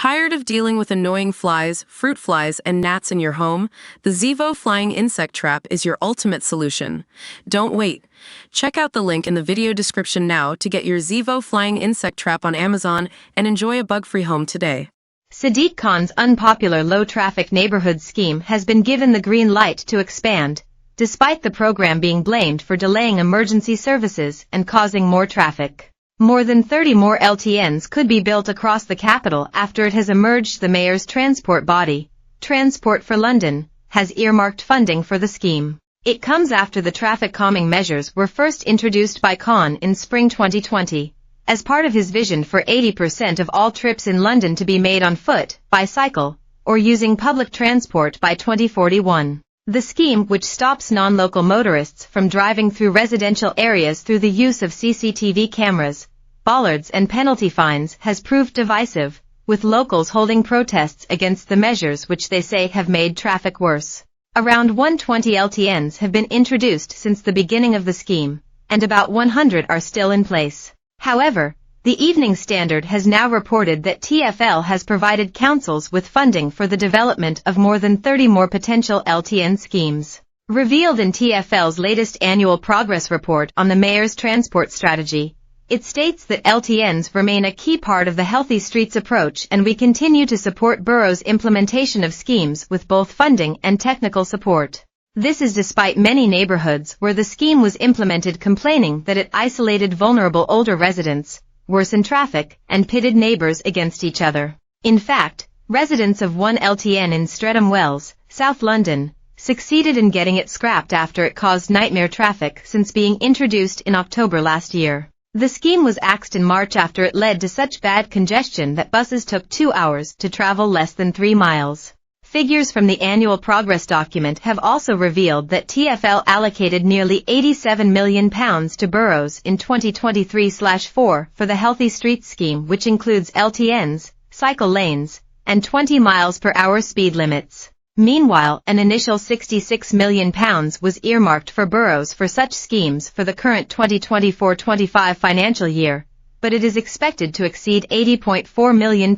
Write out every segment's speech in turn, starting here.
Tired of dealing with annoying flies, fruit flies, and gnats in your home? The Zevo Flying Insect Trap is your ultimate solution. Don't wait. Check out the link in the video description now to get your Zevo Flying Insect Trap on Amazon and enjoy a bug-free home today. Sadiq Khan's unpopular Low Traffic Neighbourhoods scheme has been given the green light to expand, despite the program being blamed for delaying emergency services and causing more traffic. More than 30 more LTNs could be built across the capital after it has emerged the mayor's transport body, Transport for London, has earmarked funding for the scheme. It comes after the traffic calming measures were first introduced by Khan in spring 2020, as part of his vision for 80% of all trips in London to be made on foot, bicycle, or using public transport by 2041. The scheme, which stops non-local motorists from driving through residential areas through the use of CCTV cameras, bollards and penalty fines, has proved divisive, with locals holding protests against the measures which they say have made traffic worse. Around 120 LTNs have been introduced since the beginning of the scheme, and about 100 are still in place. However, the Evening Standard has now reported that TfL has provided councils with funding for the development of more than 30 more potential LTN schemes. Revealed in TfL's latest annual progress report on the mayor's transport strategy, it states that LTNs remain a key part of the Healthy Streets approach, and we continue to support boroughs' implementation of schemes with both funding and technical support. This is despite many neighborhoods where the scheme was implemented complaining that it isolated vulnerable older residents, worsened traffic, and pitted neighbors against each other. In fact, residents of one LTN in Streatham Wells, South London, succeeded in getting it scrapped after it caused nightmare traffic since being introduced in October last year. The scheme was axed in March after it led to such bad congestion that buses took 2 hours to travel less than 3 miles. Figures from the annual progress document have also revealed that TfL allocated nearly £87 million to boroughs in 2023/4 for the Healthy Streets scheme, which includes LTNs, cycle lanes, and 20 miles per hour speed limits. Meanwhile, an initial £66 million was earmarked for boroughs for such schemes for the current 2024-25 financial year, but it is expected to exceed £80.4 million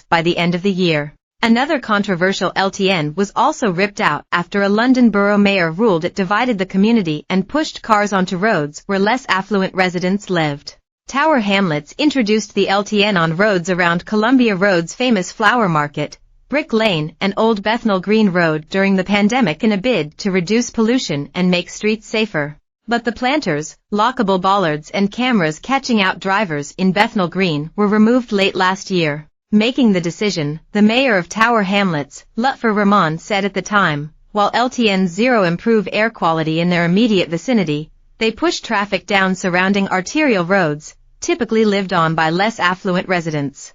by the end of the year. Another controversial LTN was also ripped out after a London borough mayor ruled it divided the community and pushed cars onto roads where less affluent residents lived. Tower Hamlets introduced the LTN on roads around Columbia Road's famous Flower Market, Brick Lane, and Old Bethnal Green Road during the pandemic in a bid to reduce pollution and make streets safer. But the planters, lockable bollards, and cameras catching out drivers in Bethnal Green were removed late last year. Making the decision, the mayor of Tower Hamlets, Lutfur Rahman, said at the time, while LTN Zero improve air quality in their immediate vicinity, they push traffic down surrounding arterial roads, typically lived on by less affluent residents.